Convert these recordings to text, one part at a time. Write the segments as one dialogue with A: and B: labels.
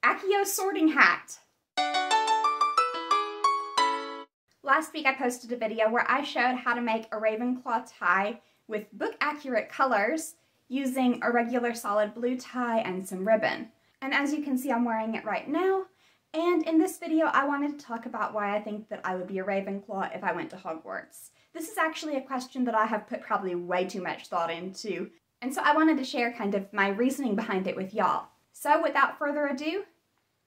A: Accio sorting hat. Last week I posted a video where I showed how to make a Ravenclaw tie with book accurate colors using a regular solid blue tie and some ribbon. And as you can see, I'm wearing it right now. And in this video, I wanted to talk about why I think that I would be a Ravenclaw if I went to Hogwarts. This is actually a question that I have put probably way too much thought into, and so I wanted to share kind of my reasoning behind it with y'all. So without further ado,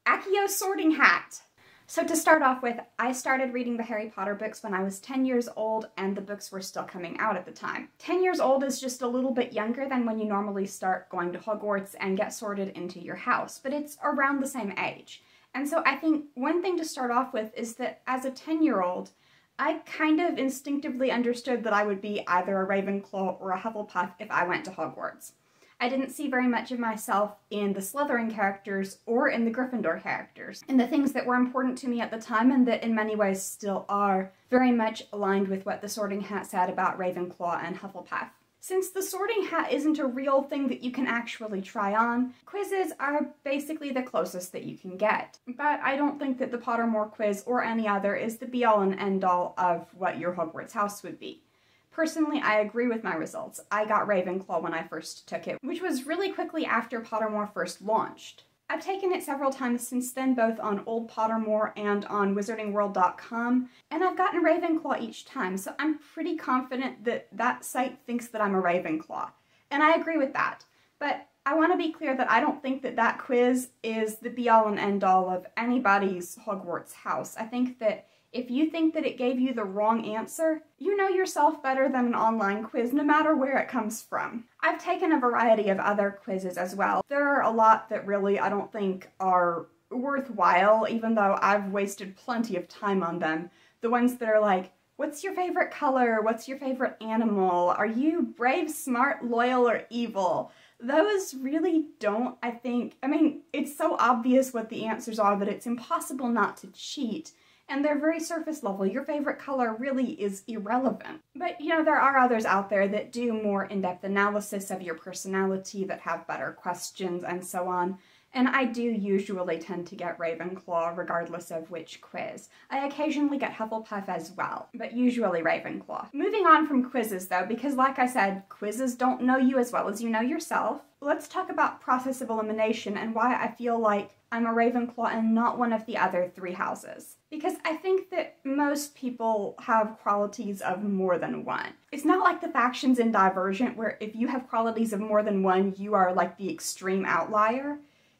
A: Accio sorting hat! So to start off with, I started reading the Harry Potter books when I was 10 years old, and the books were still coming out at the time. 10 years old is just a little bit younger than when you normally start going to Hogwarts and get sorted into your house, but it's around the same age. And so I think one thing to start off with is that as a 10-year-old, I kind of instinctively understood that I would be either a Ravenclaw or a Hufflepuff if I went to Hogwarts. I didn't see very much of myself in the Slytherin characters or in the Gryffindor characters. And the things that were important to me at the time, and that in many ways still are, very much aligned with what the sorting hat said about Ravenclaw and Hufflepuff. Since the sorting hat isn't a real thing that you can actually try on, quizzes are basically the closest that you can get. But I don't think that the Pottermore quiz or any other is the be-all and end-all of what your Hogwarts house would be. Personally, I agree with my results. I got Ravenclaw when I first took it, which was really quickly after Pottermore first launched. I've taken it several times since then, both on Old Pottermore and on wizardingworld.com, and I've gotten Ravenclaw each time, so I'm pretty confident that that site thinks that I'm a Ravenclaw. And I agree with that. But I want to be clear that I don't think that that quiz is the be-all and end-all of anybody's Hogwarts house. I think that if you think that it gave you the wrong answer, you know yourself better than an online quiz, no matter where it comes from. I've taken a variety of other quizzes as well. There are a lot that really I don't think are worthwhile, even though I've wasted plenty of time on them. The ones that are like, what's your favorite color? What's your favorite animal? Are you brave, smart, loyal, or evil? Those really don't, I think, I mean, it's so obvious what the answers are that it's impossible not to cheat. And they're very surface level. Your favorite color really is irrelevant. But, you know, there are others out there that do more in-depth analysis of your personality, that have better questions, and so on. And I do usually tend to get Ravenclaw regardless of which quiz. I occasionally get Hufflepuff as well, but usually Ravenclaw. Moving on from quizzes though, because like I said, quizzes don't know you as well as you know yourself. Let's talk about process of elimination and why I feel like I'm a Ravenclaw and not one of the other three houses. Because I think that most people have qualities of more than one. It's not like the factions in Divergent where if you have qualities of more than one, you are like the extreme outlier.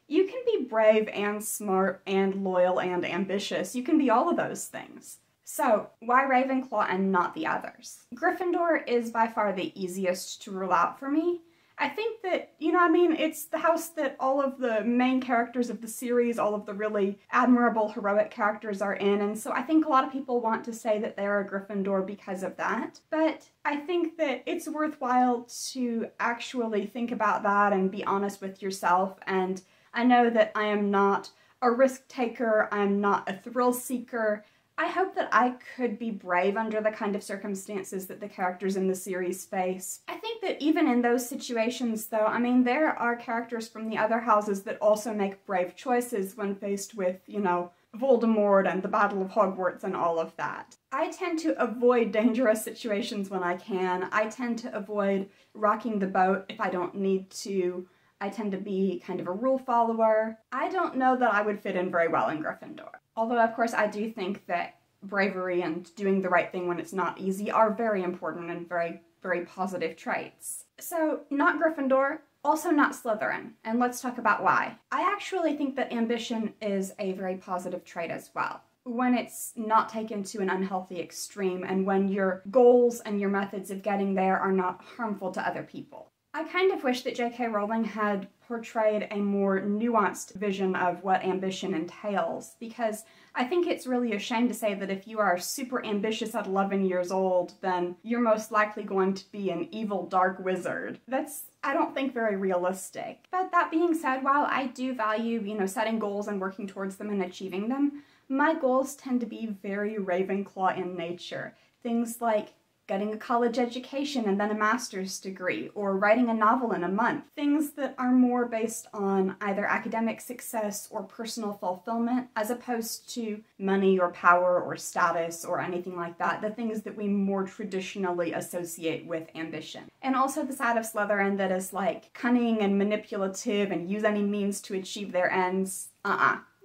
A: You can be brave and smart and loyal and ambitious. You can be all of those things. So, why Ravenclaw and not the others? Gryffindor is by far the easiest to rule out for me. I think that, you know, I mean, it's the house that all of the main characters of the series, all of the really admirable, heroic characters are in, and so I think a lot of people want to say that they're a Gryffindor because of that. But I think that it's worthwhile to actually think about that and be honest with yourself, and I know that I am not a risk taker, I'm not a thrill seeker. I hope that I could be brave under the kind of circumstances that the characters in the series face. I think that even in those situations though, I mean, there are characters from the other houses that also make brave choices when faced with, you know, Voldemort and the Battle of Hogwarts and all of that. I tend to avoid dangerous situations when I can. I tend to avoid rocking the boat if I don't need to. I tend to be kind of a rule follower. I don't know that I would fit in very well in Gryffindor. Although, of course, I do think that bravery and doing the right thing when it's not easy are very important and very, very positive traits. So, not Gryffindor, also not Slytherin, and let's talk about why. I actually think that ambition is a very positive trait as well, when it's not taken to an unhealthy extreme and when your goals and your methods of getting there are not harmful to other people. I kind of wish that J.K. Rowling had portrayed a more nuanced vision of what ambition entails, because I think it's really a shame to say that if you are super ambitious at 11 years old, then you're most likely going to be an evil dark wizard. That's, I don't think, very realistic. But that being said, while I do value, you know, setting goals and working towards them and achieving them, my goals tend to be very Ravenclaw in nature. Things like getting a college education and then a master's degree, or writing a novel in a month. Things that are more based on either academic success or personal fulfillment, as opposed to money or power or status or anything like that, the things that we more traditionally associate with ambition. And also the side of Slytherin that is like cunning and manipulative and use any means to achieve their ends.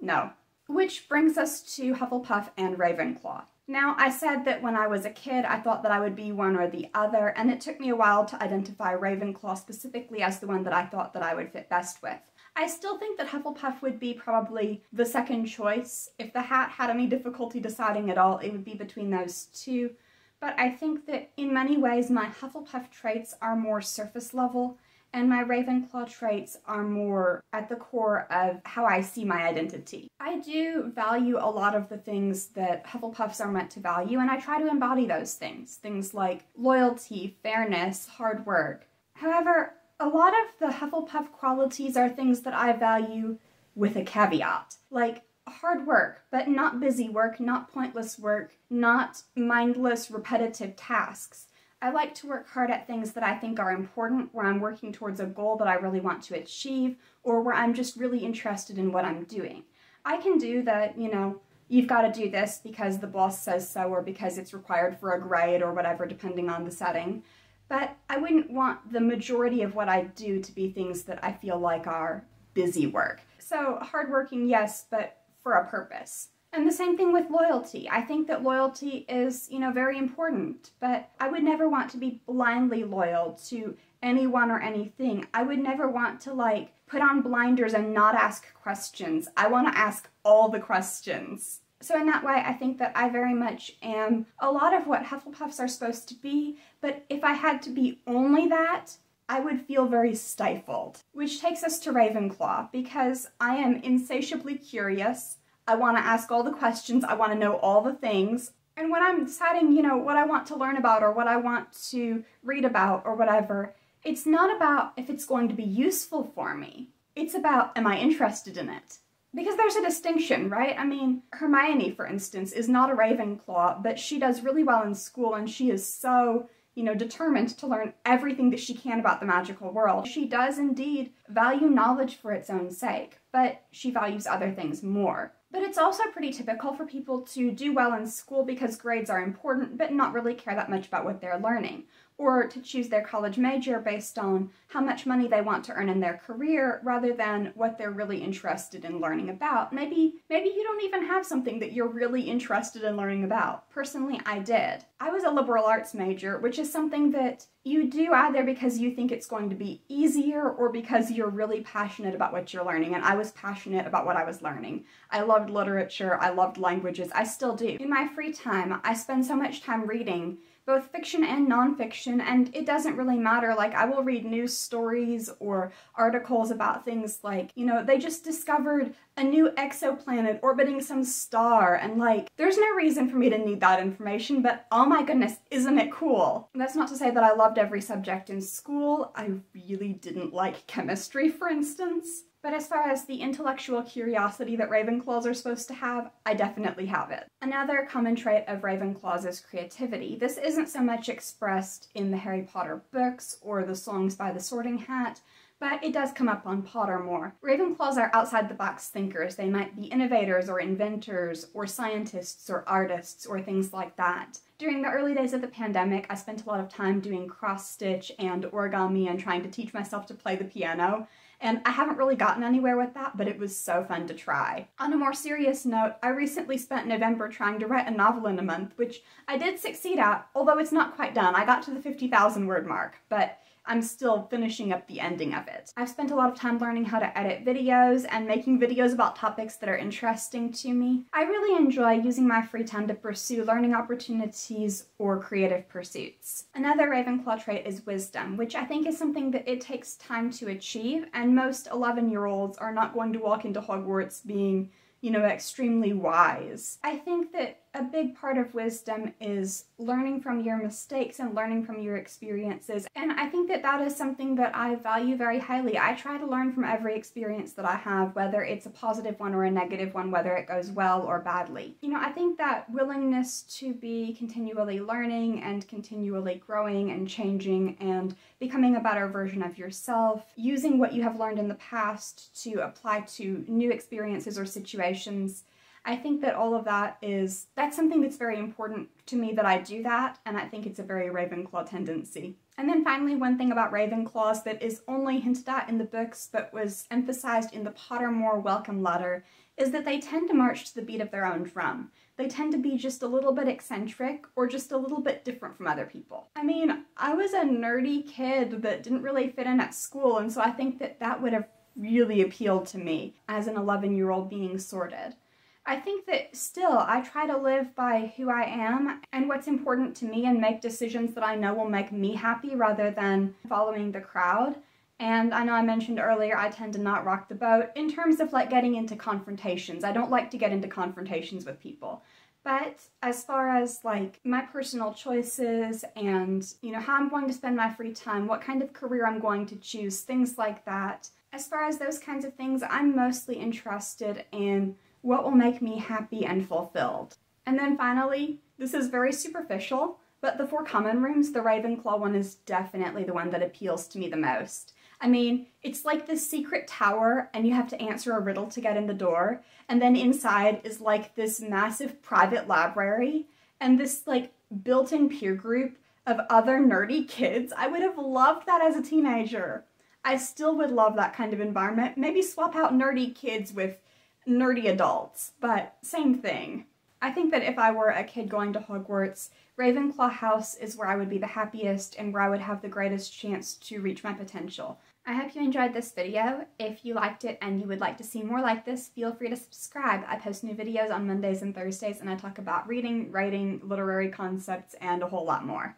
A: No. Which brings us to Hufflepuff and Ravenclaw. Now, I said that when I was a kid, I thought that I would be one or the other, and it took me a while to identify Ravenclaw specifically as the one that I thought that I would fit best with. I still think that Hufflepuff would be probably the second choice. If the hat had any difficulty deciding at all, it would be between those two. But I think that in many ways my Hufflepuff traits are more surface level, and my Ravenclaw traits are more at the core of how I see my identity. I do value a lot of the things that Hufflepuffs are meant to value, and I try to embody those things. Things like loyalty, fairness, hard work. However, a lot of the Hufflepuff qualities are things that I value with a caveat. Like hard work, but not busy work, not pointless work, not mindless, repetitive tasks. I like to work hard at things that I think are important, where I'm working towards a goal that I really want to achieve, or where I'm just really interested in what I'm doing. I can do the, you've got to do this because the boss says so, or because it's required for a grade, or whatever, depending on the setting. But I wouldn't want the majority of what I do to be things that I feel like are busy work. So hardworking, yes, but for a purpose. And the same thing with loyalty. I think that loyalty is, very important, but I would never want to be blindly loyal to anyone or anything. I would never want to, put on blinders and not ask questions. I want to ask all the questions. So in that way, I think that I very much am a lot of what Hufflepuffs are supposed to be, but if I had to be only that, I would feel very stifled. Which takes us to Ravenclaw, because I am insatiably curious. I want to ask all the questions, I want to know all the things, and when I'm deciding, what I want to learn about or what I want to read about or whatever, it's not about if it's going to be useful for me. It's about, am I interested in it? Because there's a distinction, right? I mean, Hermione, for instance, is not a Ravenclaw, but she does really well in school, and she is so, determined to learn everything that she can about the magical world. She does indeed value knowledge for its own sake, but she values other things more. But it's also pretty typical for people to do well in school because grades are important, but not really care that much about what they're learning. Or to choose their college major based on how much money they want to earn in their career rather than what they're really interested in learning about. Maybe you don't even have something that you're really interested in learning about. Personally, I did. I was a liberal arts major, which is something that you do either because you think it's going to be easier or because you're really passionate about what you're learning, and I was passionate about what I was learning. I loved literature, I loved languages, I still do. In my free time, I spend so much time reading both fiction and nonfiction, and it doesn't really matter. I will read news stories or articles about things like, they just discovered a new exoplanet orbiting some star, and there's no reason for me to need that information, but oh my goodness, isn't it cool? And that's not to say that I loved every subject in school. I really didn't like chemistry, for instance. But as far as the intellectual curiosity that Ravenclaws are supposed to have, I definitely have it. Another common trait of Ravenclaws is creativity. This isn't so much expressed in the Harry Potter books or the songs by the Sorting Hat, but it does come up on Pottermore. Ravenclaws are outside-the-box thinkers. They might be innovators or inventors or scientists or artists or things like that. During the early days of the pandemic, I spent a lot of time doing cross-stitch and origami and trying to teach myself to play the piano. And I haven't really gotten anywhere with that, but it was so fun to try. On a more serious note, I recently spent November trying to write a novel in a month, which I did succeed at, although it's not quite done. I got to the 50,000 word mark, but I'm still finishing up the ending of it. I've spent a lot of time learning how to edit videos and making videos about topics that are interesting to me. I really enjoy using my free time to pursue learning opportunities or creative pursuits. Another Ravenclaw trait is wisdom, which I think is something that it takes time to achieve, and most 11-year-olds are not going to walk into Hogwarts being, extremely wise. I think that a big part of wisdom is learning from your mistakes and learning from your experiences, and I think that that is something that I value very highly. I try to learn from every experience that I have, whether it's a positive one or a negative one, whether it goes well or badly. I think that willingness to be continually learning and continually growing and changing and becoming a better version of yourself, using what you have learned in the past to apply to new experiences or situations, I think that all of that's something that's very important to me, that I do that, and I think it's a very Ravenclaw tendency. And then finally, one thing about Ravenclaws that is only hinted at in the books but was emphasized in the Pottermore welcome letter is that they tend to march to the beat of their own drum. They tend to be just a little bit eccentric or just a little bit different from other people. I mean, I was a nerdy kid that didn't really fit in at school, and so I think that that would have really appealed to me as an 11-year-old being sorted. I think that still I try to live by who I am and what's important to me and make decisions that I know will make me happy rather than following the crowd. And I know I mentioned earlier I tend to not rock the boat in terms of getting into confrontations. I don't like to get into confrontations with people. But as far as my personal choices and how I'm going to spend my free time, what kind of career I'm going to choose, things like that, as far as those kinds of things, I'm mostly interested in what will make me happy and fulfilled. And then finally, this is very superficial, but the 4 common rooms, the Ravenclaw one is definitely the one that appeals to me the most. I mean, it's like this secret tower and you have to answer a riddle to get in the door, and then inside is this massive private library and this built-in peer group of other nerdy kids. I would have loved that as a teenager. I still would love that kind of environment. Maybe swap out nerdy kids with nerdy adults, but same thing. I think that if I were a kid going to Hogwarts, Ravenclaw House is where I would be the happiest and where I would have the greatest chance to reach my potential. I hope you enjoyed this video. If you liked it and you would like to see more like this, feel free to subscribe. I post new videos on Mondays and Thursdays, and I talk about reading, writing, literary concepts, and a whole lot more.